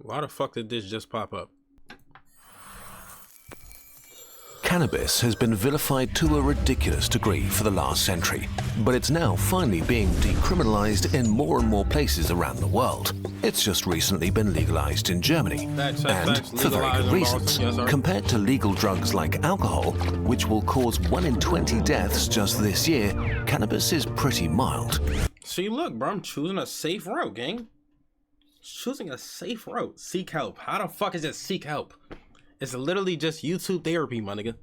Why the fuck did this just pop up? Cannabis has been vilified to a ridiculous degree for the last century, but it's now finally being decriminalized in more and more places around the world. It's just recently been legalized in Germany, and for very good reasons. Compared to legal drugs like alcohol, which will cause 1 in 20 deaths just this year, cannabis is pretty mild. See, look, bro, I'm choosing a safe route, gang. Choosing a safe route. Seek help. How the fuck is it seek help? It's literally just YouTube therapy, my nigga.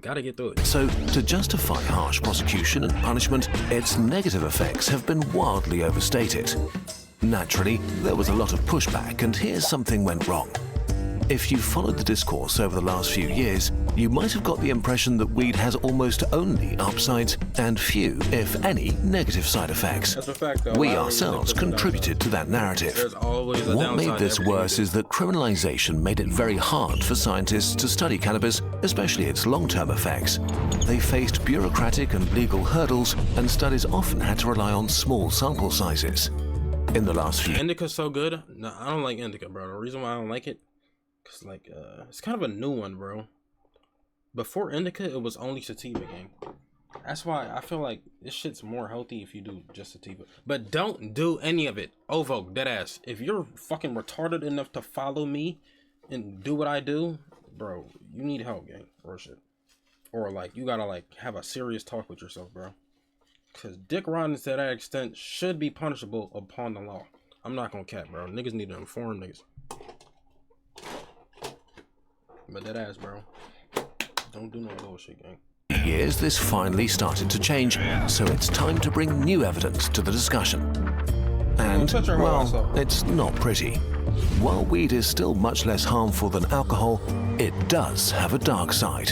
Gotta get through it. So, to justify harsh prosecution and punishment, its negative effects have been wildly overstated. Naturally, there was a lot of pushback, and here's something went wrong. If you followed the discourse over the last few years, you might have got the impression that weed has almost only upsides and few, if any, negative side effects. That's a fact, though. We ourselves contributed to that narrative. What made this worse is that criminalization made it very hard for scientists to study cannabis, especially its long-term effects. They faced bureaucratic and legal hurdles, and studies often had to rely on small sample sizes. In the last few... Indica's so good. No, I don't like indica, bro. The reason why I don't like it, cause like it's kind of a new one, bro. Before indica, it was only sativa, gang. That's why I feel like this shit's more healthy if you do just sativa. But don't do any of it. Ovo, deadass. If you're fucking retarded enough to follow me and do what I do, bro, you need help, gang. Or shit. Or like you gotta like have a serious talk with yourself, bro. Cause dick riding to that extent should be punishable upon the law. I'm not gonna cap, bro. Niggas need to inform niggas. But that ass, bro. Don't do no bullshit, gang. Years, this finally started to change, so it's time to bring new evidence to the discussion. And, well, it's not pretty. While weed is still much less harmful than alcohol, it does have a dark side.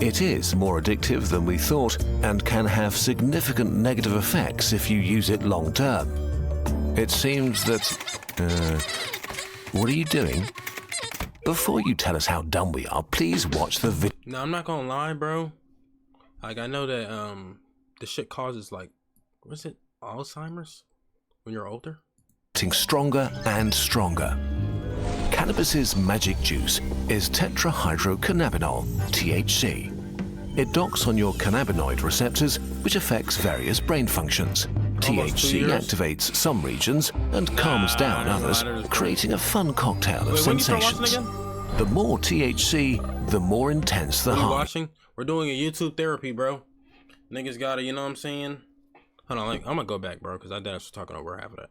It is more addictive than we thought and can have significant negative effects if you use it long term. It seems that... what are you doing? Before you tell us how dumb we are, please watch the video. No, I'm not gonna lie, bro. Like, I know that the shit causes like, what's it, Alzheimer's when you're older? Getting stronger and stronger. Cannabis's magic juice is tetrahydrocannabinol, THC. It docks on your cannabinoid receptors, which affects various brain functions. THC activates some regions and calms down others, creating a fun cocktail of sensations. The more THC, the more intense the high. Watching? We're doing a YouTube therapy, bro. Niggas gotta, you know what I'm saying? Hold on, like, I'm gonna go back, bro, because I was talking over half of that.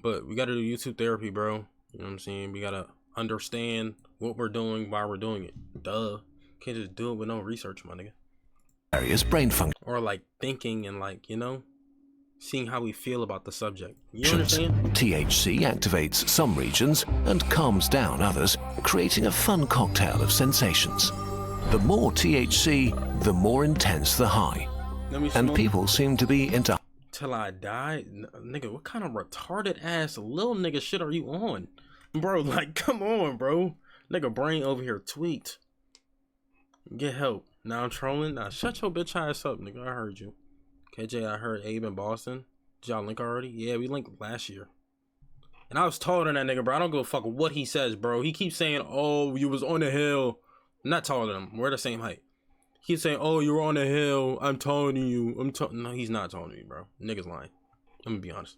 But we gotta do YouTube therapy, bro. You know what I'm saying? We gotta understand what we're doing, why we're doing it. Duh. Can't just do it with no research, my nigga. Various brain functions. Or like thinking and like, you know, seeing how we feel about the subject. You understand? THC activates some regions and calms down others, creating a fun cocktail of sensations. The more THC, the more intense the high. And people seem to be into... Till I die? Nigga, what kind of retarded ass little nigga shit are you on? Bro, like, come on, bro. Nigga brain over here tweaked. Get help. Now I'm trolling. Now shut your bitch ass up, nigga. I heard you. KJ, I heard Abe in Boston. Did y'all link already? Yeah, we linked last year. And I was taller than that nigga, bro. I don't give a fuck what he says, bro. He keeps saying, oh, you was on the hill. I'm not taller than him. We're the same height. He keeps saying, oh, you were on the hill. I'm taller than you. No, he's not taller than me, bro. Nigga's lying. I'm gonna be honest.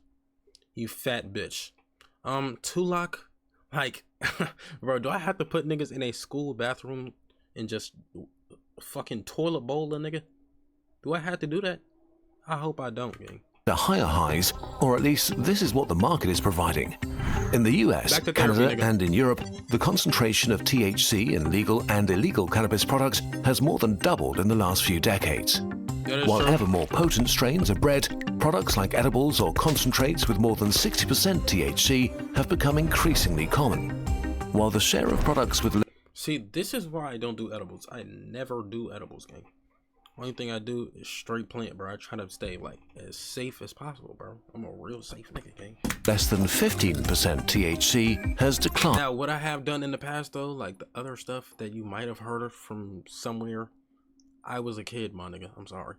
You fat bitch. Tulak, like, bro, do I have to put niggas in a school bathroom and just fucking toilet bowl a nigga? Do I have to do that? I hope I don't, gang. The higher highs, or at least this is what the market is providing. In the US, Canada, and in Europe, the concentration of THC in legal and illegal cannabis products has more than doubled in the last few decades. While ever more potent strains are bred, products like edibles or concentrates with more than 60% THC have become increasingly common. While the share of products with... See, this is why I don't do edibles. I never do edibles, gang. Only thing I do is straight plant, bro. I try to stay like as safe as possible, bro. I'm a real safe nigga, gang. Less than 15% THC has declined. Now, what I have done in the past, though, like the other stuff that you might have heard of from somewhere, I was a kid, my nigga. I'm sorry.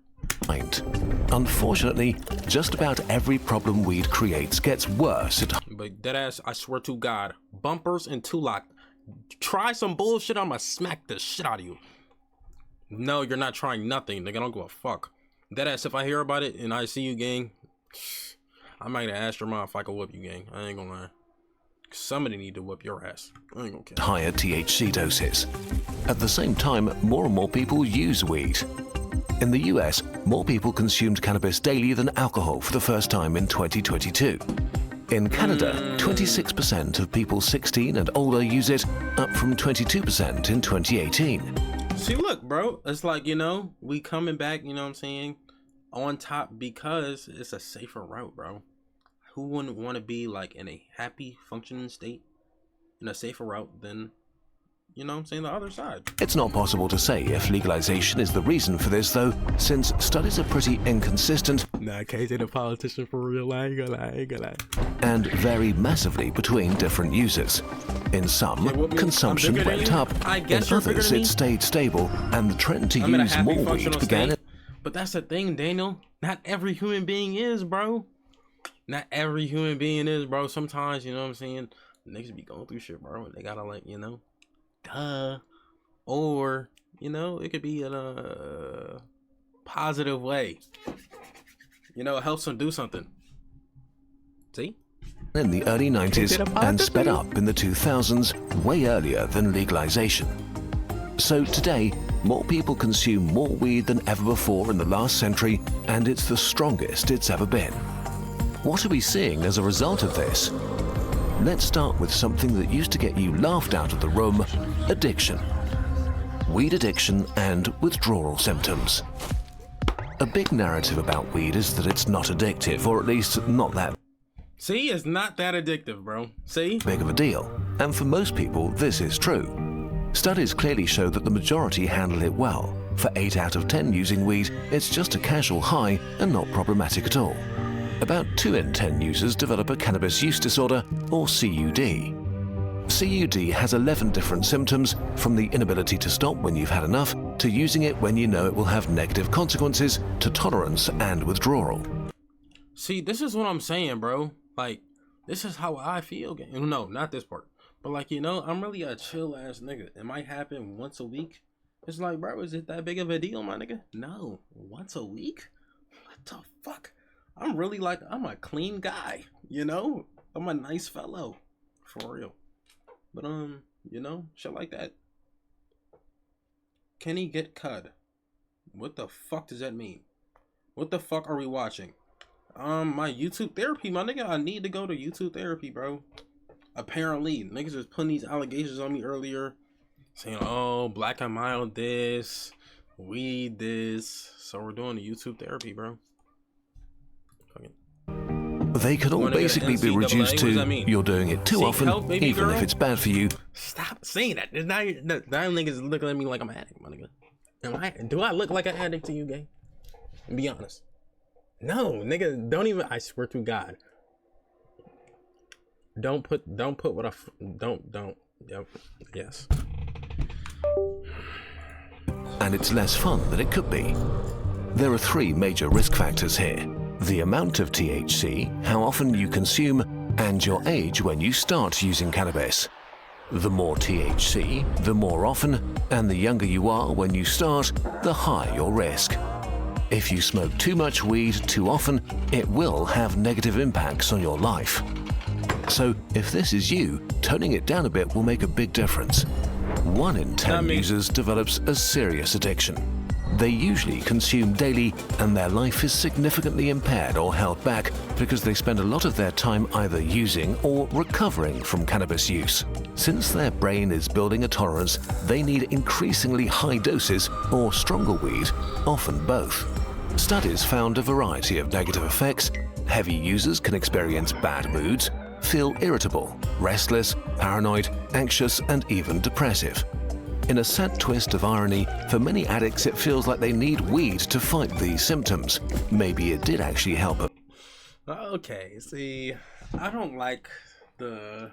Unfortunately, just about every problem weed creates gets worse. But deadass, I swear to God, bumpers and two-lock. Try some bullshit, I'ma smack the shit out of you. No, you're not trying nothing, nigga. I don't give a fuck. Deadass, if I hear about it and I see you, gang, I might ask your mom if I can whoop you, gang. I ain't gonna lie. Somebody need to whoop your ass. I ain't gonna care. Higher THC doses. At the same time, more and more people use weed. In the US, more people consumed cannabis daily than alcohol for the first time in 2022. In Canada, 26% of people 16 and older use it, up from 22% in 2018. See, look, bro, it's like, you know, we coming back, you know what I'm saying, on top because it's a safer route, bro. Who wouldn't want to be like in a happy, functioning state in a safer route than, you know what I'm saying, the other side? It's not possible to say if legalization is the reason for this, though, since studies are pretty inconsistent. Nah, KJ the politician for real, I ain't gonna lie. And vary massively between different users. In some, consumption went up. In others, it stayed stable, and the trend to use more weed began. But that's the thing, Daniel. Not every human being is, bro. Not every human being is, bro. Sometimes, you know what I'm saying, niggas be going through shit, bro. They gotta, like, you know, duh. Or, you know, it could be in a positive way. You know, it helps them do something. See? In the early 90s and sped up in the 2000s, way earlier than legalization. So today, more people consume more weed than ever before in the last century, and it's the strongest it's ever been. What are we seeing as a result of this? Let's start with something that used to get you laughed out of the room: addiction. Weed addiction and withdrawal symptoms. A big narrative about weed is that it's not addictive, or at least not that See, it's not that addictive, bro. See? big of a deal. And for most people, this is true. Studies clearly show that the majority handle it well. For 8 out of 10 using weed, it's just a casual high and not problematic at all. About 2 in 10 users develop a cannabis use disorder, or CUD. CUD has 11 different symptoms, from the inability to stop when you've had enough, to using it when you know it will have negative consequences, to tolerance and withdrawal. See, this is what I'm saying, bro. Like, this is how I feel. No, not this part. But, like, you know, I'm really a chill-ass nigga. It might happen once a week. It's like, bro, is it that big of a deal, my nigga? No. Once a week? What the fuck? I'm really like, I'm a clean guy, you know? I'm a nice fellow. For real. But, you know, shit like that. Can he get cud? What the fuck does that mean? What the fuck are we watching? My YouTube therapy, my nigga. I need to go to YouTube therapy, bro. Apparently, niggas was putting these allegations on me earlier, saying, oh, black and mild this, weed this. So we're doing the YouTube therapy, bro. They could all basically be reduced to, you're doing it too often, help, baby even girl. if it's bad for you. Stop saying that. Now niggas looking at me like I'm an addict, my nigga. Do I look like an addict to you, gang? Be honest. No, nigga, don't even. I swear to God. Don't put what I don't. Yep. Yes. And it's less fun than it could be. There are 3 major risk factors here: the amount of THC, how often you consume, and your age when you start using cannabis. The more THC, the more often, and the younger you are when you start, the higher your risk. If you smoke too much weed too often, it will have negative impacts on your life. So if this is you, toning it down a bit will make a big difference. 1 in 10 users develops a serious addiction. They usually consume daily, and their life is significantly impaired or held back because they spend a lot of their time either using or recovering from cannabis use. Since their brain is building a tolerance, they need increasingly high doses or stronger weed, often both. Studies found a variety of negative effects. Heavy users can experience bad moods, feel irritable, restless, paranoid, anxious, and even depressive. In a sad twist of irony, for many addicts it feels like they need weed to fight these symptoms. Maybe it did actually help them. Okay, see, I don't like I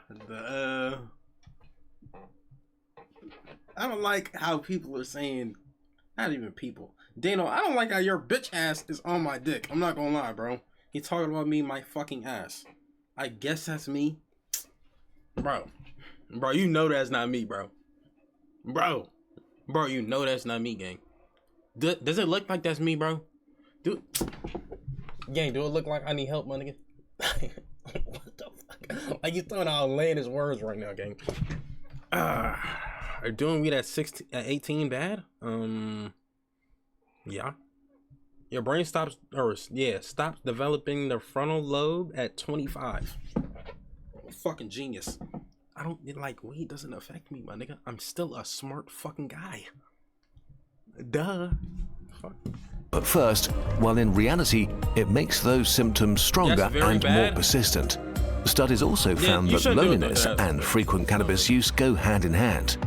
don't like how people are saying, not even people. Dano, I don't like how your bitch ass is on my dick. I'm not gonna lie, bro. He talking about me, my fucking ass. I guess that's me. Bro, you know that's not me, bro. Bro, you know that's not me, gang. Does it look like that's me, bro? Gang, do it look like I need help, my nigga? What the fuck? Like, you throwing out outlandish words right now, gang. Are doing weed at 18 bad? Yeah. Your brain stops developing the frontal lobe at 25. Fucking genius. I don't like weed doesn't affect me, my nigga. I'm still a smart fucking guy. Duh. Fuck. But first, while in reality, it makes those symptoms stronger and more persistent. Studies also found that loneliness and frequent cannabis use go hand in hand.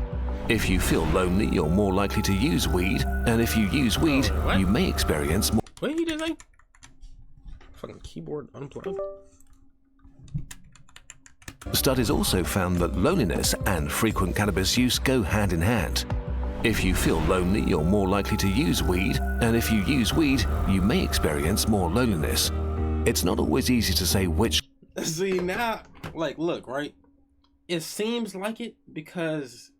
If you feel lonely, you're more likely to use weed, and if you use weed, you may experience more. What did he just say? Fucking keyboard unplugged. Studies also found that loneliness and frequent cannabis use go hand in hand. If you feel lonely, you're more likely to use weed, and if you use weed, you may experience more loneliness. It's not always easy to say which. See, now, like, look, right? It seems like it because,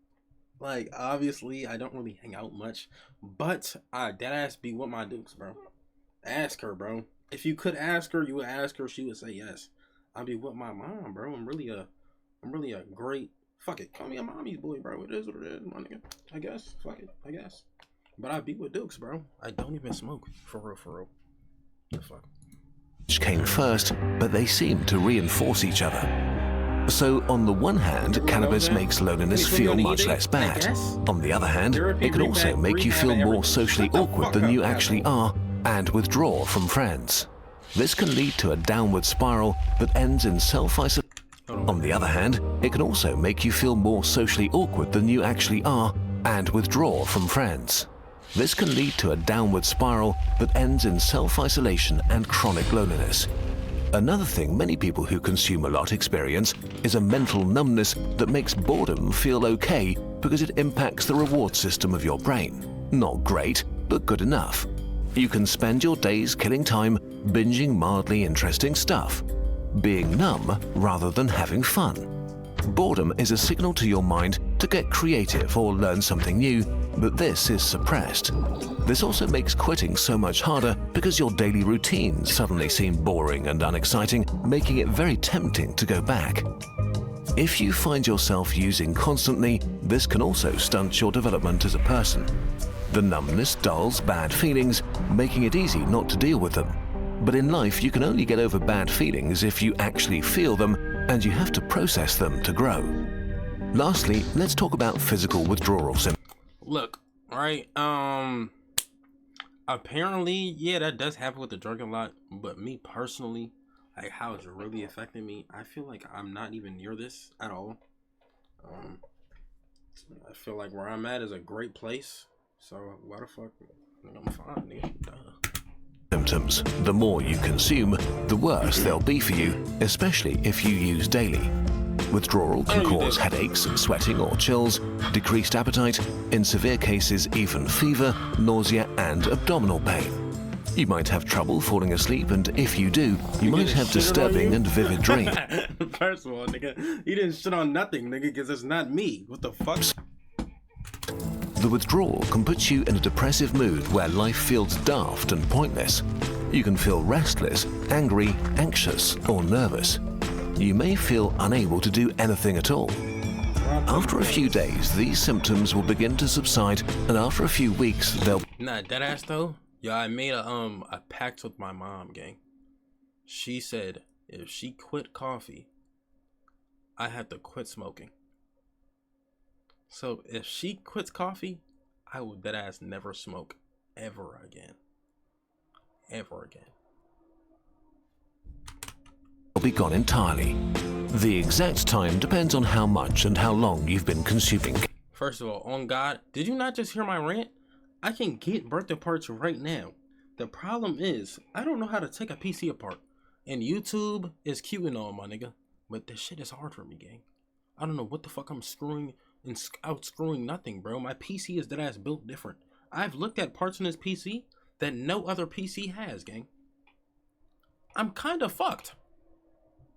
like, obviously I don't really hang out much, but I deadass be with my dukes, bro. Ask her, bro. If you could ask her, you would ask her, she would say yes. I'll be with my mom, bro. I'm really a great, fuck it, call me a mommy's boy, bro. It is what it is, my nigga. I guess, fuck it, I guess. But I be with dukes, bro. I don't even smoke, for real. The fuck? Which came first, but they seem to reinforce each other. So on the one hand, cannabis makes loneliness feel much less bad. On the other hand, it can also make you feel more socially awkward than you actually are and withdraw from friends. This can lead to a downward spiral that ends in self-isolation. On the other hand, it can also make you feel more socially awkward than you actually are and withdraw from friends. This can lead to a downward spiral that ends in self-isolation and chronic loneliness. Another thing many people who consume a lot experience is a mental numbness that makes boredom feel okay because it impacts the reward system of your brain. Not great, but good enough. You can spend your days killing time binging mildly interesting stuff, being numb rather than having fun. Boredom is a signal to your mind to get creative or learn something new, but this is suppressed. This also makes quitting so much harder because your daily routines suddenly seem boring and unexciting, making it very tempting to go back. If you find yourself using constantly, this can also stunt your development as a person. The numbness dulls bad feelings, making it easy not to deal with them. But in life, you can only get over bad feelings if you actually feel them, and you have to process them to grow. Lastly, let's talk about physical withdrawal symptoms. Look, right, apparently, yeah, that does happen with the drug a lot, but me personally, like, how it's really affecting me, I feel like I'm not even near this at all. I feel like where I'm at is a great place, so why the fuck, I'm fine, nigga. Symptoms. The more you consume, the worse they'll be for you, especially if you use daily. Withdrawal can cause headaches, sweating or chills, decreased appetite, in severe cases even fever, nausea and abdominal pain. You might have trouble falling asleep, and if you do, you might have disturbing and vivid dreams. First of all, nigga, you didn't shit on nothing, nigga, because it's not me. What the fuck? The withdrawal can put you in a depressive mood where life feels daft and pointless. You can feel restless, angry, anxious, or nervous. You may feel unable to do anything at all. After a few days, these symptoms will begin to subside, and after a few weeks, they'll... Nah, deadass though? Yo, I made a pact with my mom, gang. She said if she quit coffee, I had to quit smoking. So if she quits coffee, I will deadass never smoke ever again. Ever again. Will be gone entirely. The exact time depends on how much and how long you've been consuming. First of all, on God, did you not just hear my rant? I can get birthday parts right now. The problem is, I don't know how to take a PC apart. And YouTube is cute and all, my nigga. But this shit is hard for me, gang. I don't know what the fuck I'm screwing and out screwing nothing, bro. My PC is deadass built different. I've looked at parts in this PC that no other PC has, gang. I'm kind of fucked.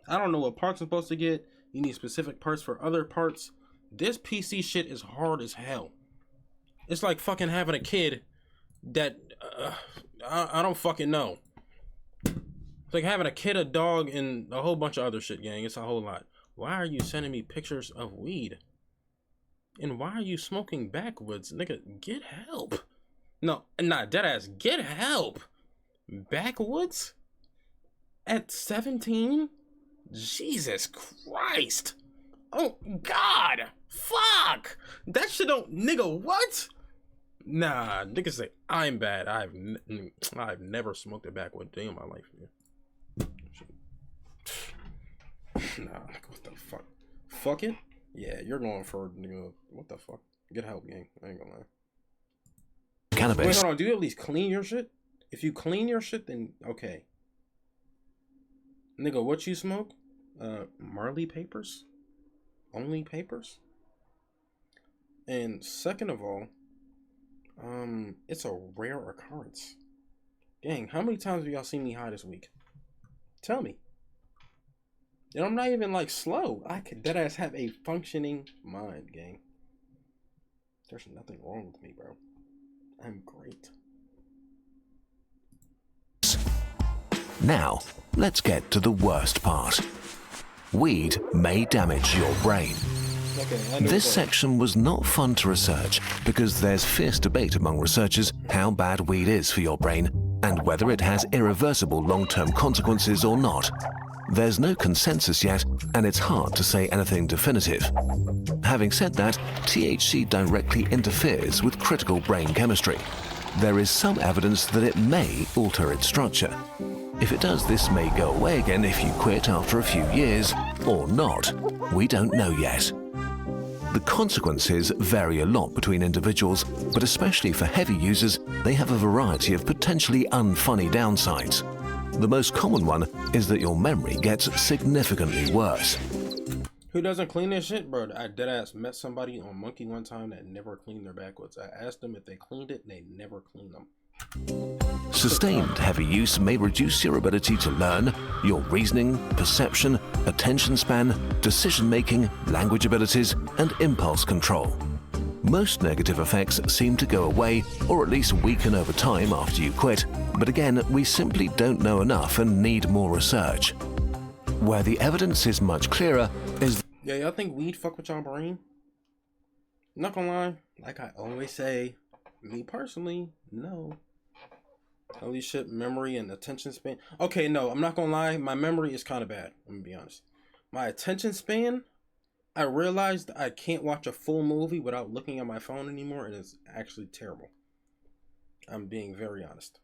I don't know what parts I'm supposed to get. You need specific parts for other parts. This PC shit is hard as hell. It's like fucking having a kid that I don't fucking know. It's like having a kid, a dog, and a whole bunch of other shit, gang. It's a whole lot. Why are you sending me pictures of weed? And why are you smoking backwoods? Nigga, get help. No, not deadass. Get help. Backwoods? At 17? Jesus Christ. Oh, God. Fuck. That shit don't... Nigga, what? Nah, niggas say, I'm bad. I've never smoked a backwood day in my life. Man. Nah, what the fuck? Fuck it? Yeah, you're going for nigga. What the fuck? Get help, gang. I ain't gonna lie. Cannabis. Wait, hold on. Do you at least clean your shit? If you clean your shit, then okay. Nigga, what you smoke? Marley papers? Only papers? And second of all, it's a rare occurrence. Gang, how many times have y'all seen me high this week? Tell me. And I'm not even like slow. I could deadass have a functioning mind, gang. There's nothing wrong with me, bro. I'm great. Now, let's get to the worst part. Weed may damage your brain. This section was not fun to research because there's fierce debate among researchers how bad weed is for your brain and whether it has irreversible long-term consequences or not. There's no consensus yet, and it's hard to say anything definitive. Having said that, THC directly interferes with critical brain chemistry. There is some evidence that it may alter its structure. If it does, this may go away again if you quit after a few years, or not. We don't know yet. The consequences vary a lot between individuals, but especially for heavy users, they have a variety of potentially unfunny downsides. The most common one is that your memory gets significantly worse. Who doesn't clean their shit, bro? I deadass met somebody on Monkey one time that never cleaned their backwoods. I asked them if they cleaned it, and they never cleaned them. Sustained heavy use may reduce your ability to learn, your reasoning, perception, attention span, decision-making, language abilities, and impulse control. Most negative effects seem to go away or at least weaken over time after you quit, but again, we simply don't know enough and need more research. Where the evidence is much clearer is... Yeah, y'all think weed fuck with y'all brain? Not gonna lie, like I always say, me personally, no. At least shit, memory and attention span. Okay, no, I'm not gonna lie, my memory is kind of bad, I'm gonna be honest. My attention span, I realized I can't watch a full movie without looking at my phone anymore, and it's actually terrible. I'm being very honest.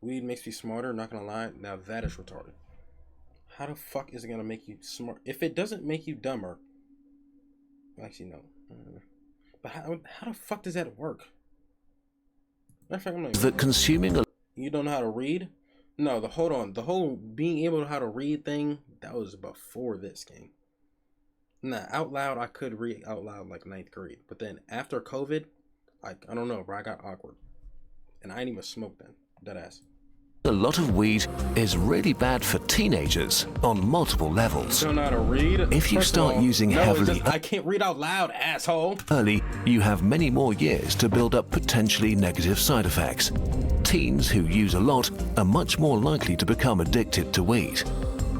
Weed makes me smarter, not gonna lie, now that is retarded. How the fuck is it gonna make you smart? If it doesn't make you dumber, actually no. But how the fuck does that work? Matter of fact, I'm not even... that consuming a... You don't know how to read? No, hold on. The whole being able to how to read thing, that was before this game. Nah, out loud, I could read out loud like 9th grade. But then after COVID, like, I don't know, bro, I got awkward. And I didn't even smoke then. Deadass. A lot of weed is really bad for teenagers on multiple levels. You don't know how to read? If you start using heavily... I can't read out loud, asshole. Early, you have many more years to build up potentially negative side effects. Teens who use a lot are much more likely to become addicted to weed.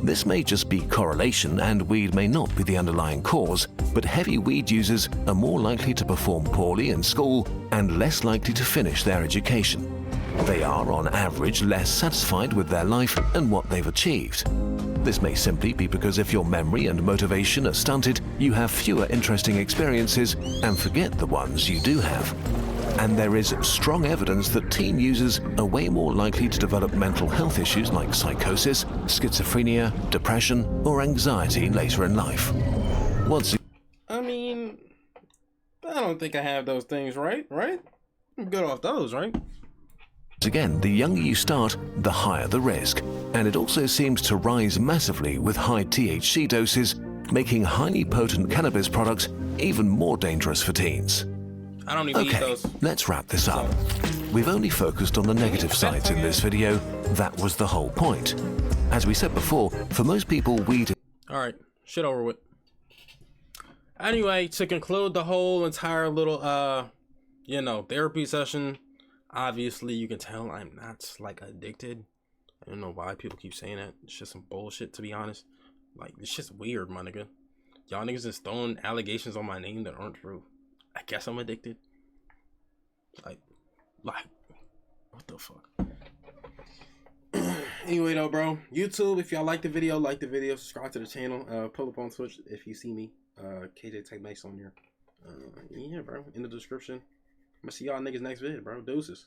This may just be correlation and weed may not be the underlying cause, but heavy weed users are more likely to perform poorly in school and less likely to finish their education. They are, on average, less satisfied with their life and what they've achieved. This may simply be because if your memory and motivation are stunted, you have fewer interesting experiences and forget the ones you do have. And there is strong evidence that teen users are way more likely to develop mental health issues like psychosis, schizophrenia, depression, or anxiety later in life. I mean, I don't think I have those things, right? I'm good off those, right? Again, the younger you start, the higher the risk, and it also seems to rise massively with high THC doses, making highly potent cannabis products even more dangerous for teens. I don't even eat those. Let's wrap this up. We've only focused on the negative sides in this video. That was the whole point. As we said before, for most people, weed... Alright, shit over with. Anyway, to conclude the whole entire little, you know, therapy session, obviously you can tell I'm not, like, addicted. I don't know why people keep saying that. It's just some bullshit, to be honest. Like, it's just weird, my nigga. Y'all niggas just throwing allegations on my name that aren't true. I guess I'm addicted. Like, what the fuck? Anyway though, bro, YouTube, if y'all like the video, subscribe to the channel, pull up on Twitch if you see me, KJTypeNice on here. Yeah, bro, in the description. I'm gonna see y'all niggas next video, bro. Deuces.